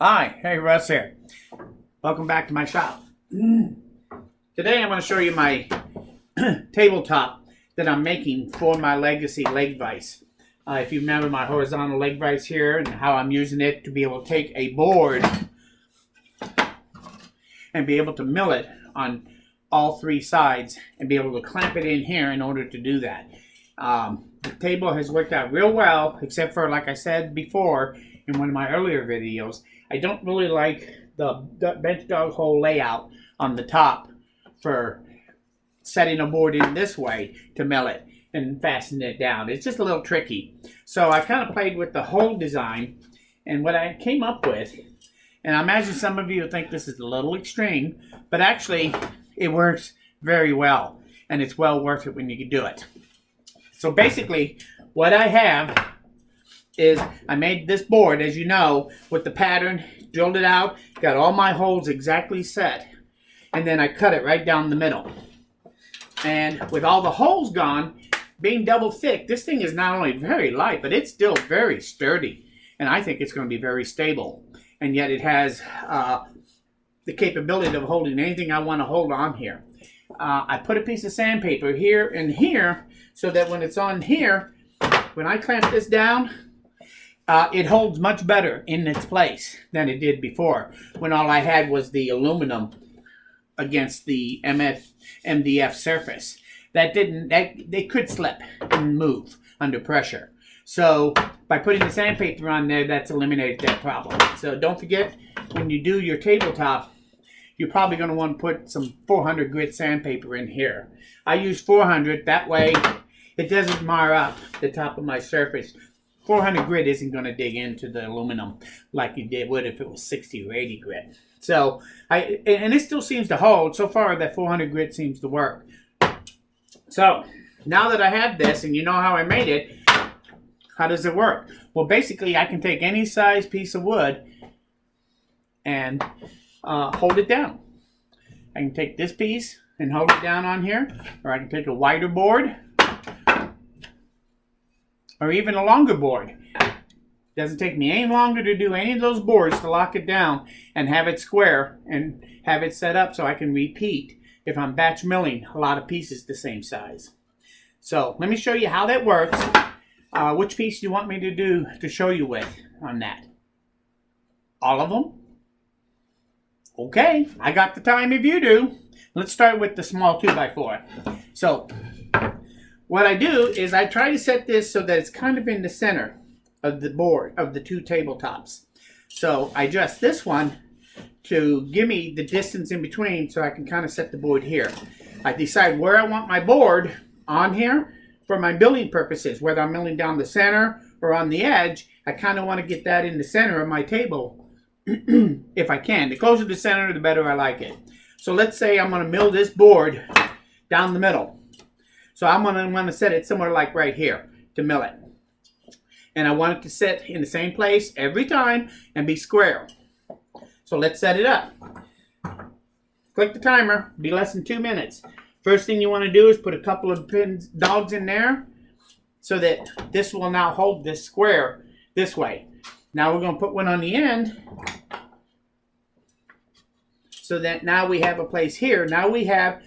Hi, hey Russ here. Welcome back to my shop. Today I'm going to show you my tabletop that I'm making for my Legacy leg vise. If you remember my horizontal leg vise here and how I'm using it to be able to take a board and be able to mill it on all three sides and be able to clamp it in here in order to do that. The table has worked out real well, except for, like I said before in one of my earlier videos, I don't really like the bench dog hole layout on the top for setting a board in this way to mill it and fasten it down. It's just a little tricky. So I kind of played with the hole design, and what I came up with, and I imagine some of you think this is a little extreme, but actually it works very well, and it's well worth it when you can do it. So basically what I have is I made this board, as you know, with the pattern, drilled it out, got all my holes exactly set, and then I cut it right down the middle. And with all the holes gone, being double thick, this thing is not only very light, but it's still very sturdy. And I think it's going to be very stable. And yet it has the capability of holding anything I want to hold on here. I put a piece of sandpaper here and here so that when it's on here, when I clamp this down, it holds much better in its place than it did before, when all I had was the aluminum against the MDF surface. They could slip and move under pressure. So by putting the sandpaper on there, that's eliminated that problem. So don't forget, when you do your tabletop, you're probably going to want to put some 400 grit sandpaper in here. I use 400, that way it doesn't mar up the top of my surface. 400 grit isn't going to dig into the aluminum like it would if it was 60 or 80 grit. So, and it still seems to hold. So far, that 400 grit seems to work. So, now that I have this and you know how I made it, how does it work? Well, basically, I can take any size piece of wood and hold it down. I can take this piece and hold it down on here, or I can take a wider board, or even a longer board. It doesn't take me any longer to do any of those boards to lock it down and have it square and have it set up so I can repeat if I'm batch milling a lot of pieces the same size. So let me show you how that works. Which piece do you want me to do to show you with on that? All of them? Okay, I got the time if you do. Let's start with the small 2x4. So what I do is I try to set this so that it's kind of in the center of the board, of the two tabletops. So I adjust this one to give me the distance in between so I can kind of set the board here. I decide where I want my board on here for my milling purposes, whether I'm milling down the center or on the edge. I kind of want to get that in the center of my table if I can. The closer to the center, the better I like it. So let's say I'm going to mill this board down the middle. So I'm going to want to set it somewhere like right here to mill it. And I want it to sit in the same place every time and be square. So let's set it up. Click the timer, be less than 2 minutes. First thing you want to do is put a couple of dogs in there so that this will now hold this square this way. Now we're going to put one on the end so that now we have a place here. Now we have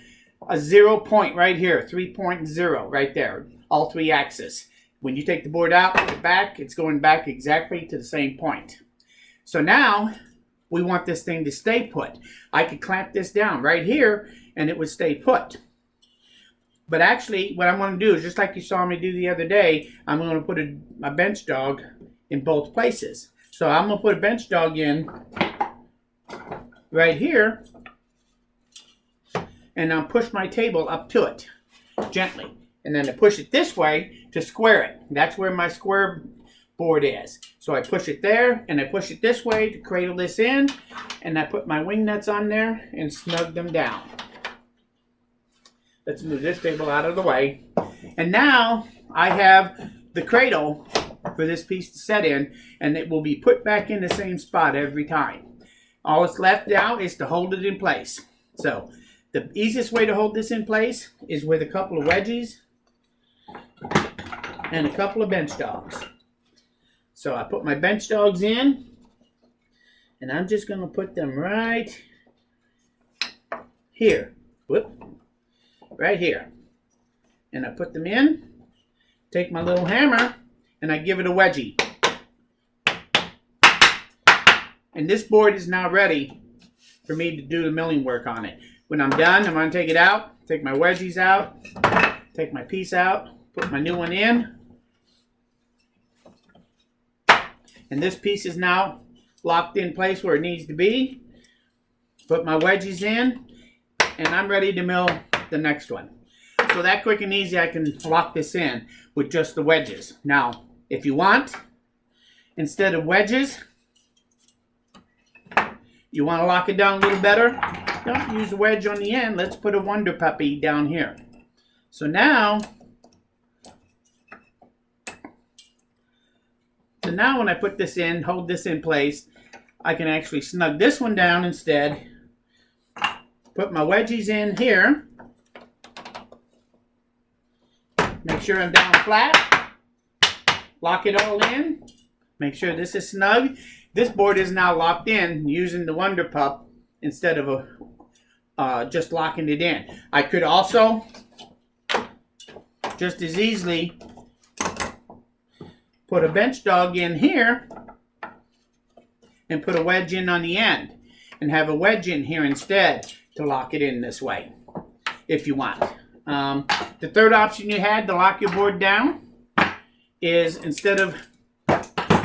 a 0 point right here, 3.0 right there, all three axes. When you take the board out, put it back, it's going back exactly to the same point. So now we want this thing to stay put. I could clamp this down right here and it would stay put. But actually what I'm going to do is, just like you saw me do the other day, I'm going to put a bench dog in both places. So I'm going to put a bench dog in right here, and I'll push my table up to it gently. And then I push it this way to square it. That's where my square board is. So I push it there, and I push it this way to cradle this in, and I put my wing nuts on there and snug them down. Let's move this table out of the way. And now I have the cradle for this piece to set in, and it will be put back in the same spot every time. All that's left now is to hold it in place. So the easiest way to hold this in place is with a couple of wedgies and a couple of bench dogs. So I put my bench dogs in, And I'm just going to put them right here. Whoop. Right here. And I put them in, take my little hammer, and I give it a wedgie. And this board is now ready for me to do the milling work on it. When I'm done, I'm going to take it out, take my wedgies out, take my piece out, put my new one in. And this piece is now locked in place where it needs to be. Put my wedgies in, and I'm ready to mill the next one. So that quick and easy, I can lock this in with just the wedges. Now, if you want, instead of wedges, you want to lock it down a little better, don't use the wedge on the end. Let's put a Wonder Puppy down here. So now when I put this in, hold this in place, I can actually snug this one down instead. Put my wedgies in here. Make sure I'm down flat. Lock it all in. Make sure this is snug. This board is now locked in using the Wonder Pup instead of just locking it in. I could also just as easily put a bench dog in here and put a wedge in on the end and have a wedge in here instead to lock it in this way if you want. The third option you had to lock your board down is, instead of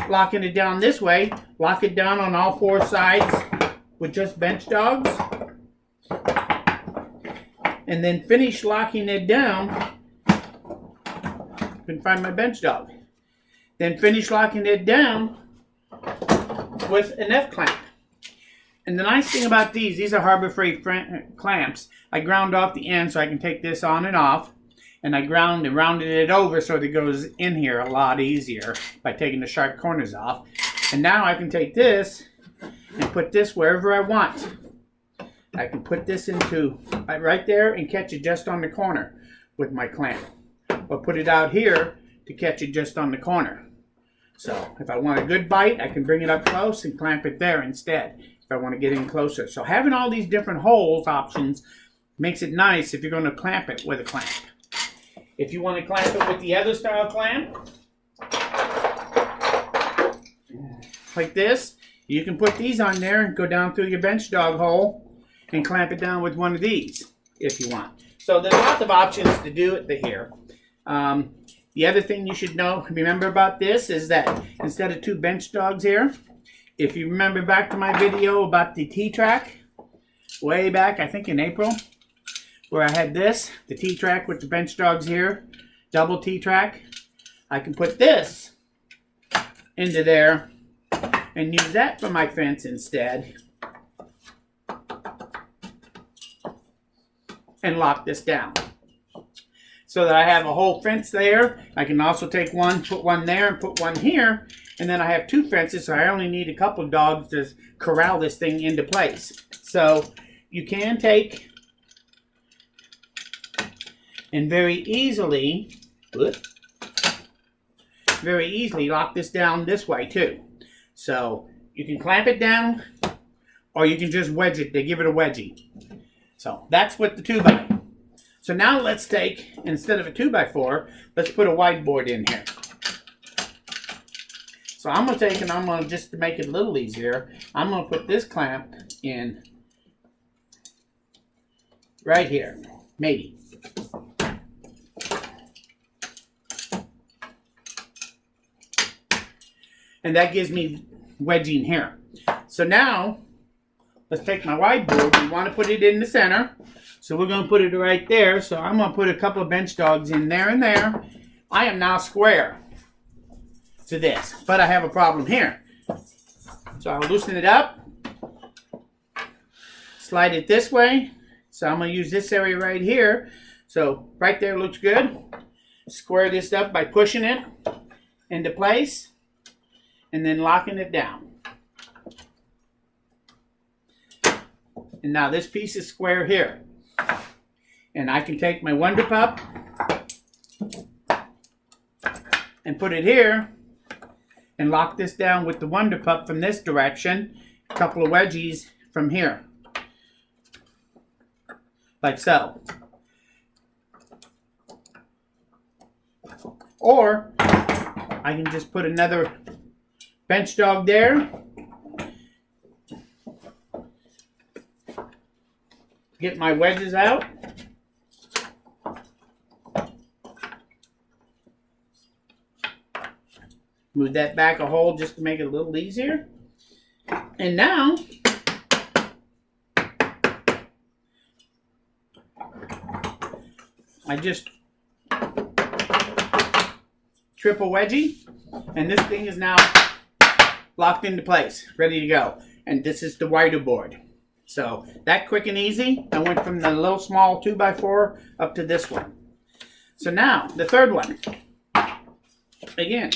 locking it down this way, lock it down on all four sides with just bench dogs, and then finish locking it down. I can find my bench dog. Then finish locking it down with an F-clamp. And the nice thing about these are Harbor Freight clamps. I ground off the end so I can take this on and off. And I ground and rounded it over so that it goes in here a lot easier by taking the sharp corners off. And now I can take this and put this wherever I want. I can put this into right there and catch it just on the corner with my clamp. Or put it out here to catch it just on the corner. So if I want a good bite, I can bring it up close and clamp it there instead if I want to get in closer. So having all these different holes options makes it nice if you're going to clamp it with a clamp. If you want to clamp it with the other style clamp, like this, you can put these on there and go down through your bench dog hole and clamp it down with one of these if you want. So there's lots of options to do it here. The other thing you should remember about this is that instead of two bench dogs here, if you remember back to my video about the T-Track, way back, I think in April, where I had this, the T-Track with the bench dogs here, double T-Track, I can put this into there and use that for my fence instead and lock this down. So that I have a whole fence there. I can also take one, put one there, and put one here. And then I have two fences, so I only need a couple of dogs to corral this thing into place. So you can take and very easily lock this down this way too. So you can clamp it down, or you can just wedge it. They give it a wedgie. So that's what the 2x. So now let's take, instead of a 2x4, let's put a wide board in here. So I'm going to take, and I'm going to, just to make it a little easier, I'm going to put this clamp in right here, maybe. And that gives me wedging here. So now, let's take my wide board. We want to put it in the center. So we're going to put it right there. So I'm going to put a couple of bench dogs in there and there. I am now square to this, but I have a problem here. So I'll loosen it up, slide it this way. So I'm going to use this area right here. So right there looks good. Square this up by pushing it into place and then locking it down. And now this piece is square here. And I can take my Wonder Pup and put it here and lock this down with the Wonder Pup from this direction a couple of wedgies from here, like so. Or I can just put another bench dog there. Get my wedges out. Move that back a hole just to make it a little easier. And now, I just triple wedgie, and this thing is now locked into place, ready to go. And this is the wider board. So that quick and easy. I went from the little small 2x4 up to this one. So now the third one. Again,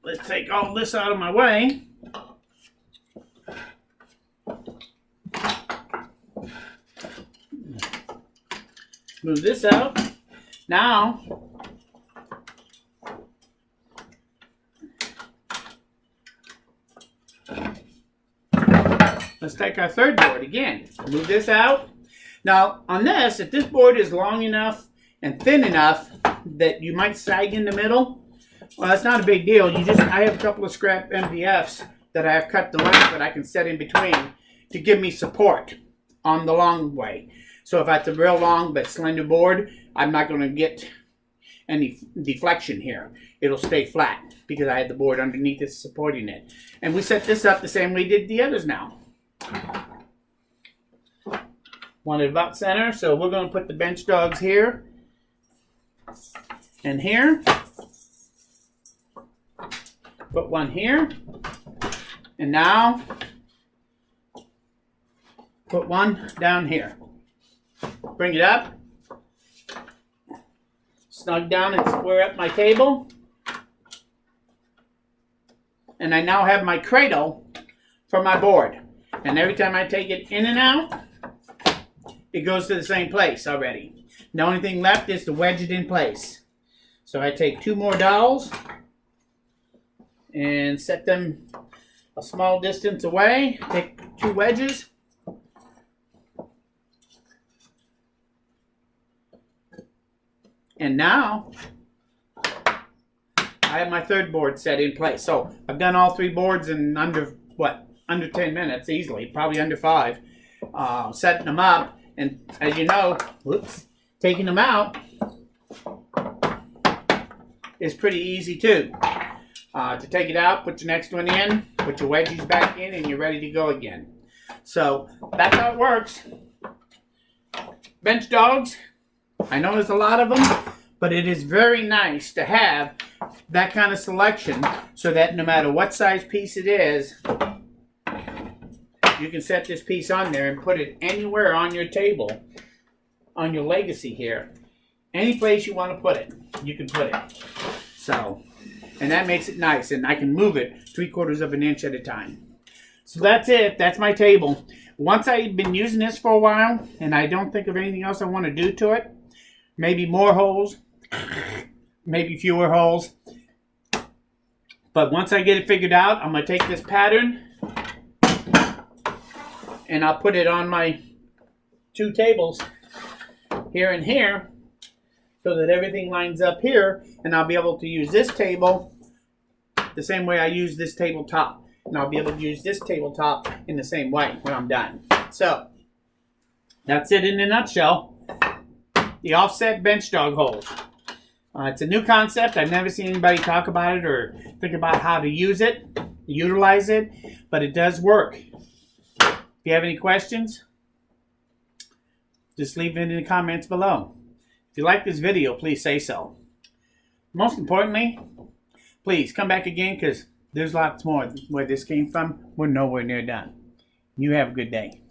let's take all this out of my way. Move this out. Now, let's take our third board again. Move this out. Now, on this, if this board is long enough and thin enough that you might sag in the middle, well, that's not a big deal. I have a couple of scrap MDFs that I have cut the length that I can set in between to give me support on the long way. So if it's a real long but slender board, I'm not going to get any deflection here. It'll stay flat because I had the board underneath it supporting it. And we set this up the same way we did the others now. Want it about center, so we're going to put the bench dogs here and here. Put one here. And now put one down here. Bring it up. Snug down and square up my table. And I now have my cradle for my board. And every time I take it in and out, it goes to the same place already. The only thing left is to wedge it in place. So I take two more dowels and set them a small distance away. Take two wedges. And now, I have my third board set in place. So I've done all three boards in under 10 minutes easily, probably under 5. Setting them up, and as you know, taking them out is pretty easy too. To take it out, put your next one in, put your wedgies back in, and you're ready to go again. So that's how it works. Bench dogs. I know there's a lot of them, but it is very nice to have that kind of selection so that no matter what size piece it is, you can set this piece on there and put it anywhere on your table, on your legacy here. Any place you want to put it, you can put it. So, and that makes it nice, and I can move it 3/4 of an inch at a time. So that's it. That's my table. Once I've been using this for a while, and I don't think of anything else I want to do to it, maybe more holes, maybe fewer holes. But once I get it figured out, I'm going to take this pattern and I'll put it on my two tables here and here so that everything lines up here, and I'll be able to use this table the same way I use this tabletop. And I'll be able to use this tabletop in the same way when I'm done. So, that's it in a nutshell. The offset bench dog holes. It's a new concept. I've never seen anybody talk about it or think about how to use it, utilize it, but it does work. If you have any questions, just leave it in the comments below. If you like this video, please say so. Most importantly, please come back again, because there's lots more where this came from. We're nowhere near done. You have a good day.